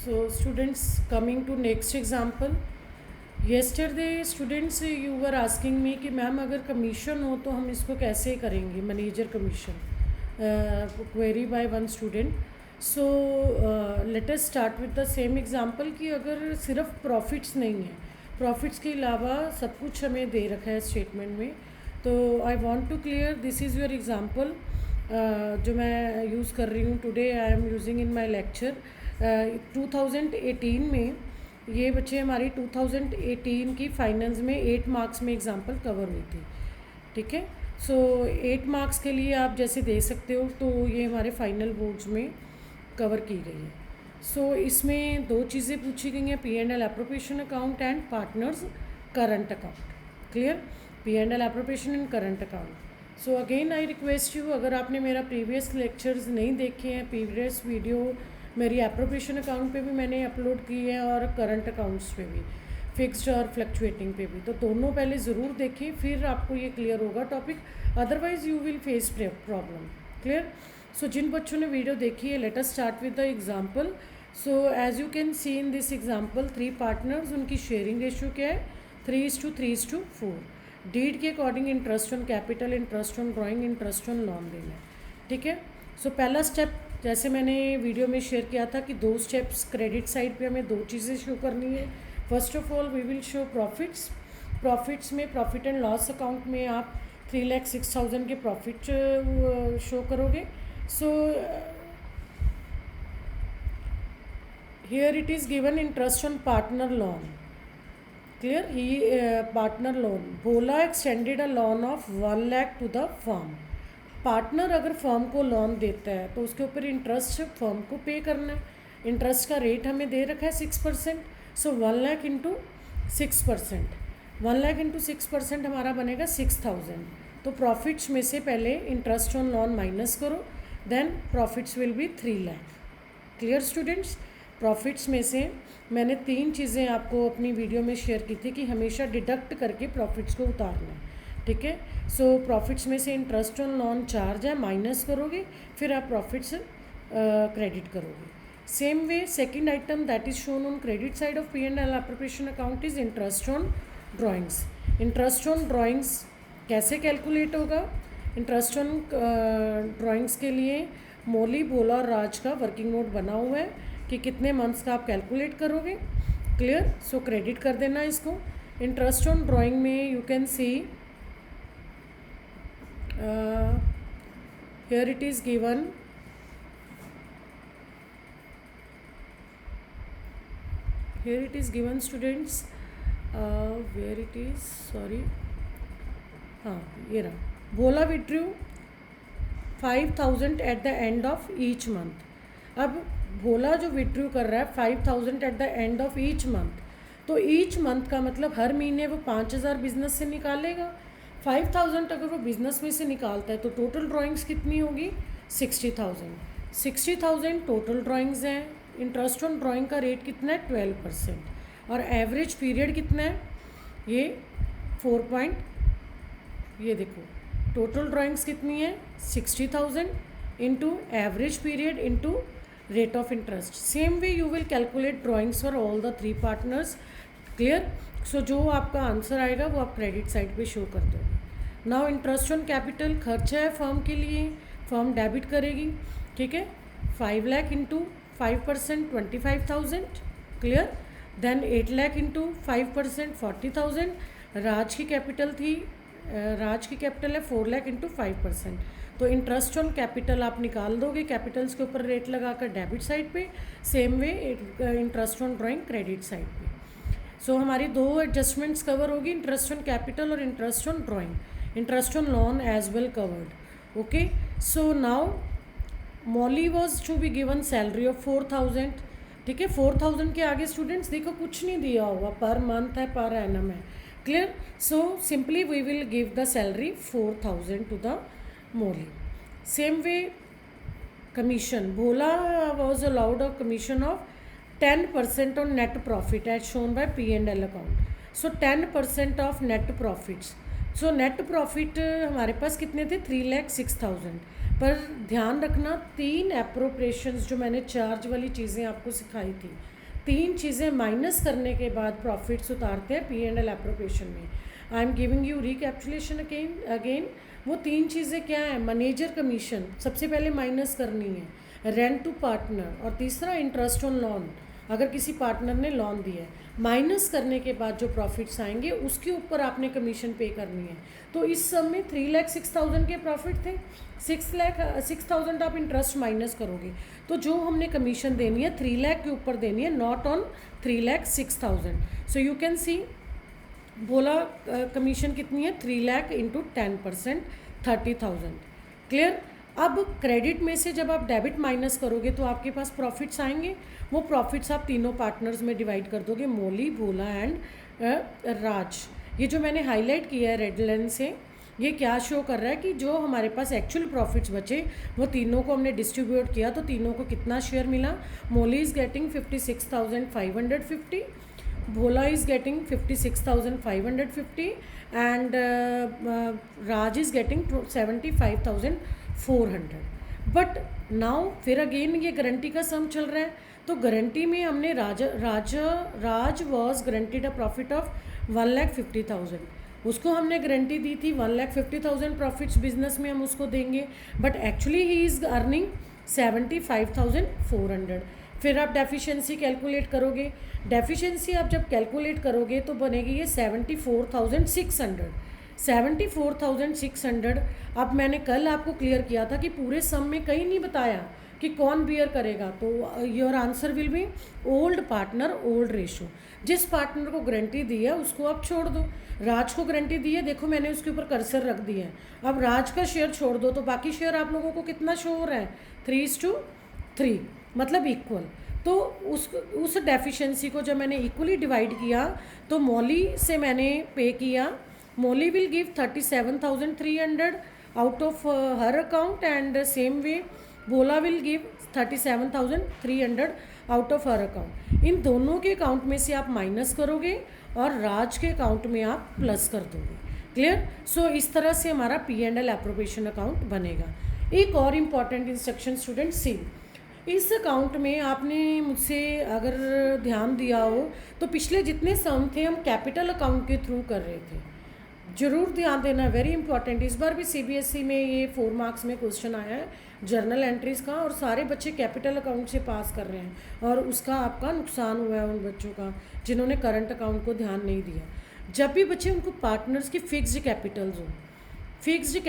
So students, coming to next example. Yesterday students you were asking me कि ma'am अगर commission हो तो हम इसको कैसे करेंगे, manager commission, query by one student. So let us start with the same example कि अगर सिर्फ प्रॉफिट्स नहीं है, प्रॉफिट्स के अलावा सब कुछ हमें दे रखा है स्टेटमेंट में. तो I want to clear, this is your example जो मैं यूज़ कर रही हूँ today. I am using in my lecture. 2018 में ये बच्चे हमारी 2018 की फाइनल्स में 8 मार्क्स में एग्जांपल कवर हुई थी. ठीक है. सो 8 मार्क्स के लिए आप जैसे दे सकते हो, तो ये हमारे फाइनल बोर्ड्स में कवर की गई है. सो इसमें दो चीज़ें पूछी गई हैं, P&L appropriation account and partners current account. Clear. P&L appropriation and current account. So again I request you, अगर आपने मेरा प्रीवियस लेक्चर्स नहीं देखे हैं, प्रीवियस वीडियो मेरी एप्रोप्रिएशन अकाउंट पे भी मैंने अपलोड की है और करंट अकाउंट्स पे भी, फिक्स्ड और फ्लक्चुएटिंग पे भी, तो दोनों पहले ज़रूर देखें, फिर आपको ये क्लियर होगा topic. Otherwise you will face problem. Clear. So जिन बच्चों ने वीडियो देखी है, let us start with the example. So as you can see in this example, 3 partners, उनकी शेयरिंग रेशियो क्या है, 3:3:4. डीड के according interest on capital, interest on drawing, interest on loan देना है. ठीक है. सो पहला स्टेप जैसे मैंने वीडियो में शेयर किया था कि 2 स्टेप्स क्रेडिट साइड पे हमें 2 चीज़ें शो करनी है. First of all we will show profits. Profits में प्रॉफिट एंड लॉस अकाउंट में आप 3,06,000 के प्रॉफिट शो करोगे. So here it is given interest on partner loan. Clear. He partner loan, Bhola extended a loan of 1 lakh to the firm. Partner अगर firm को loan देता है तो उसके ऊपर इंटरेस्ट फर्म को पे करना है. इंटरेस्ट का रेट हमें दे रखा है 6%. So 1 lakh into 6%, 1 lakh into 6% हमारा बनेगा 6,000. तो प्रॉफिट्स में से पहले इंटरेस्ट ऑन लोन माइनस करो, then profits will be 3 lakh. Clear students. Profits में से मैंने 3 चीज़ें आपको अपनी वीडियो में शेयर की थी कि हमेशा डिडक्ट करके प्रॉफिट्स को उतारना है. ठीक है. सो प्रॉफिट्स में से इंटरेस्ट ऑन लोन चार्ज है, माइनस करोगे, फिर आप प्रॉफिट्स क्रेडिट करोगे. Same way second item that is shown on credit side of P&L appropriation account is interest on drawings. Interest on drawings कैसे कैलकुलेट होगा? इंटरेस्ट ऑन ड्राइंग्स के लिए मौली, भोला और राज का वर्किंग नोट बना हुआ है कि कितने मंथ्स का आप कैलकुलेट करोगे. क्लियर. सो क्रेडिट कर देना इसको. इंटरेस्ट ऑन ड्राइंग में you can C here it is given, students, where it is, sorry, हाँ ये रहा. Bhola withdrew 5,000 at the end of each month. अब भोला जो विड्रू कर रहा है 5,000 at the end of each month, तो ईच मंथ का मतलब हर महीने वो 5,000 बिजनेस से निकालेगा. 5,000 अगर वो बिज़नेस में से निकालता है तो टोटल ड्राइंग्स कितनी होगी? 60,000. 60,000 टोटल ड्राइंग्स हैं. इंटरेस्ट ऑन ड्राइंग का रेट कितना है? 12%. और एवरेज पीरियड कितना है? ये 4. ये देखो टोटल ड्राइंग्स कितनी है? 60,000 into average period into rate of interest. Same way you will calculate drawings for all the 3 partners. Clear. So जो आपका आंसर आएगा वो आप क्रेडिट साइड पे शो कर दोगे. नाउ इंटरेस्ट ऑन कैपिटल खर्चा है फर्म के लिए, फर्म डेबिट करेगी. ठीक है. 5 lakh into 5% 25,000. Clear. Then 8 lakh into 5% 40,000. Raj की कैपिटल थी, राज की कैपिटल है 4 लाख इंटू 5%. तो इंटरेस्ट ऑन कैपिटल आप निकाल दोगे कैपिटल्स के ऊपर रेट लगाकर डेबिट साइड पे. Same way interest on drawing credit side पे. सो हमारी 2 एडजस्टमेंट्स कवर होगी, इंटरेस्ट ऑन कैपिटल और interest on drawing. Interest on loan as well covered. Okay. So now Molly was to be given salary of 4,000. ठीक है. 4,000 के आगे students देखो कुछ नहीं दिया हुआ, पर मंथ है, पर एनम है. Clear. So simply we will give the salary 4,000 to the Molly. Same way commission, Bhola was allowed a commission of 10% on net profit as shown by P&L account. So 10% of net profits. So net profit हमारे पास कितने थे, 3,06,000। पर ध्यान रखना 3 appropriations जो मैंने charge वाली चीज़ें आपको सिखाई थी, 3 चीज़ें माइनस करने के बाद प्रॉफिट्स उतारते हैं P&L एप्रोप्रिएशन में। I am giving you recapitulation again. वो 3 चीज़ें क्या है, मैनेजर कमीशन सबसे पहले माइनस करनी है, रेंट टू पार्टनर, और तीसरा इंटरेस्ट ऑन लोन, अगर किसी पार्टनर ने लोन दिया है। माइनस करने के बाद जो प्रॉफिट्स आएंगे उसके ऊपर आपने कमीशन पे करनी है। तो इस सब में 3,06,000 के प्रॉफिट थे, 6,06,000 आप इंटरेस्ट माइनस करोगे तो जो हमने कमीशन देनी है 3 लाख के ऊपर देनी है, not on 3,06,000। So you can सी बोला कमीशन कितनी है, 3 लाख इंटू 10%, 30,000। क्लियर। अब क्रेडिट में से जब आप डेबिट माइनस करोगे तो आपके पास प्रॉफिट्स आएंगे। वो प्रॉफिट्स आप तीनों पार्टनर्स में डिवाइड कर दोगे, मौली, भोला एंड राज। ये जो मैंने हाईलाइट किया है रेड लाइन से, ये क्या शो कर रहा है कि जो हमारे पास एक्चुअल प्रॉफिट्स बचे वो तीनों को हमने डिस्ट्रीब्यूट किया, तो तीनों को कितना शेयर मिला। Mauli is getting 56,550, Bhola is getting 56,550 and Raj is getting 75,400। But now फिर अगेन ये गारंटी का सम चल रहा है, तो गारंटी में हमने Raj was guaranteed a profit of 1,50,000, उसको हमने गारंटी दी थी 1,50,000 प्रॉफिट्स बिजनेस में हम उसको देंगे, but actually he is earning 75,400। फिर आप डेफिशिएंसी कैलकुलेट करोगे, डेफिशिएंसी आप जब कैलकुलेट करोगे तो बनेगी ये 74,600। 74,600। अब मैंने कल आपको क्लियर किया था कि पूरे सम में कहीं नहीं बताया कि कौन बियर करेगा, तो your answer will be old partner old ratio. जिस पार्टनर को गारंटी दी है उसको आप छोड़ दो। राज को गारंटी दी है, देखो मैंने उसके ऊपर कर्सर रख दिया है, अब राज का शेयर छोड़ दो तो बाकी शेयर आप लोगों को कितना शो हो रहा है, 3:3, मतलब इक्वल। तो उस डेफिशिएंसी को जब मैंने इक्वली डिवाइड किया तो मौली से मैंने पे किया, Mauli will give 37,300 out of her account and same way Bhola will give 37,300 out of her account. इन दोनों के अकाउंट में से आप माइनस करोगे और राज के अकाउंट में आप प्लस कर दोगे। क्लियर। सो इस तरह से हमारा P&L एप्रोप्रिएशन अकाउंट बनेगा। एक और इम्पॉर्टेंट इंस्ट्रक्शन स्टूडेंट सी, इस अकाउंट में आपने मुझसे अगर ध्यान दिया हो तो पिछले जितने सम थे हम कैपिटल अकाउंट के थ्रू कर रहे थे, जरूर ध्यान देना, वेरी इंपॉर्टेंट। इस बार भी CBSE में ये 4 मार्क्स में क्वेश्चन आया है जर्नल एंट्रीज का, और सारे बच्चे कैपिटल अकाउंट से पास कर रहे हैं, और उसका आपका नुकसान हुआ है उन बच्चों का जिन्होंने करंट अकाउंट को ध्यान नहीं दिया। जब भी बच्चे उनको पार्टनर्स की फिक्स्ड कैपिटल्स हो, फिक्स्ड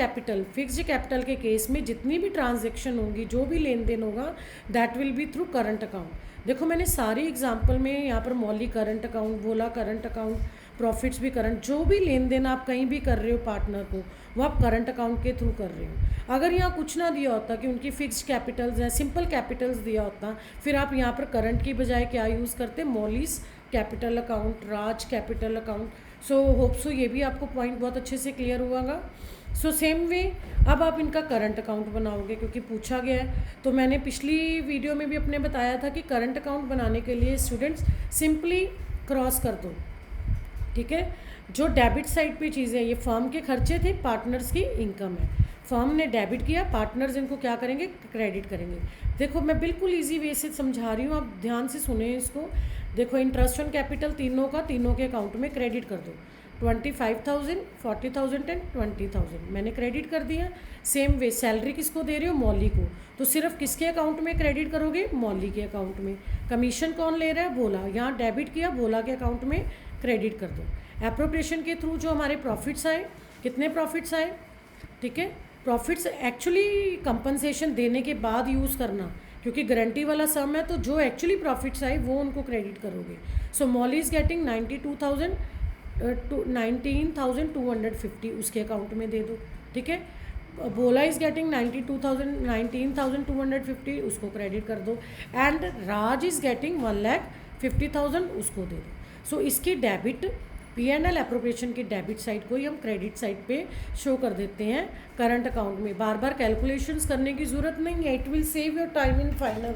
कैपिटल के केस में जितनी भी ट्रांजैक्शन होगी, जो भी लेन देन होगा, that will be through current account. देखो मैंने सारी एग्जांपल में यहाँ पर मौली करंट अकाउंट, भोला करंट अकाउंट, प्रॉफिट्स भी करंट, जो भी लेन देन आप कहीं भी कर रहे हो पार्टनर को, वो आप करंट अकाउंट के थ्रू कर रहे हो। अगर यहाँ कुछ ना दिया होता कि उनकी फिक्स्ड कैपिटल्स हैं, सिंपल कैपिटल्स दिया होता, फिर आप यहाँ पर करंट की बजाय क्या यूज़ करते, Mauli's capital account, Raj capital account. So hope so ये भी आपको पॉइंट बहुत अच्छे से क्लियर हुआगा। सो सेम वे अब आप इनका करंट अकाउंट बनाओगे, क्योंकि पूछा गया है। तो मैंने पिछली वीडियो में भी अपने बताया था कि करंट अकाउंट बनाने के लिए स्टूडेंट्स सिंपली क्रॉस कर दो, ठीक है। जो डेबिट साइड पे चीज़ें, ये फर्म के खर्चे थे, पार्टनर्स की इनकम है, फर्म ने डेबिट किया, पार्टनर्स इनको क्या करेंगे, क्रेडिट करेंगे। देखो मैं बिल्कुल इजी वे से समझा रही हूँ, आप ध्यान से सुने इसको। देखो इंटरेस्ट ऑन कैपिटल तीनों के अकाउंट में क्रेडिट कर दो, 25,000, 40,000 एंड 20,000 मैंने क्रेडिट कर दिया। सेम वे सैलरी किसको दे रहे हो, मौली को, तो सिर्फ किसके अकाउंट में क्रेडिट करोगे, मौली के अकाउंट में। कमीशन कौन ले रहा है, भोला, यहाँ डेबिट किया, भोला के अकाउंट में क्रेडिट कर दो। एप्रोप्रिएशन के थ्रू जो हमारे प्रॉफिट्स आए, कितने प्रॉफिट्स आए, ठीक है। प्रॉफिट्स एक्चुअली कंपनसेशन देने के बाद यूज़ करना, क्योंकि गारंटी वाला सम है, तो जो एक्चुअली प्रॉफिट्स आए वो उनको क्रेडिट करोगे। सो मौली इज़ गेटिंग 19,250 उसके अकाउंट में दे दो, ठीक है। भोला इज़ गेटिंग 19,250 उसको क्रेडिट कर दो, एंड राज इज़ गेटिंग 1,50,000 उसको दे दो। सो इसकी डेबिट P&L एप्रोप्रिएशन की डेबिट साइड को ही हम क्रेडिट साइड पे शो कर देते हैं करंट अकाउंट में। बार बार कैलकुलेशंस करने की ज़रूरत नहीं है, it will save your time in final.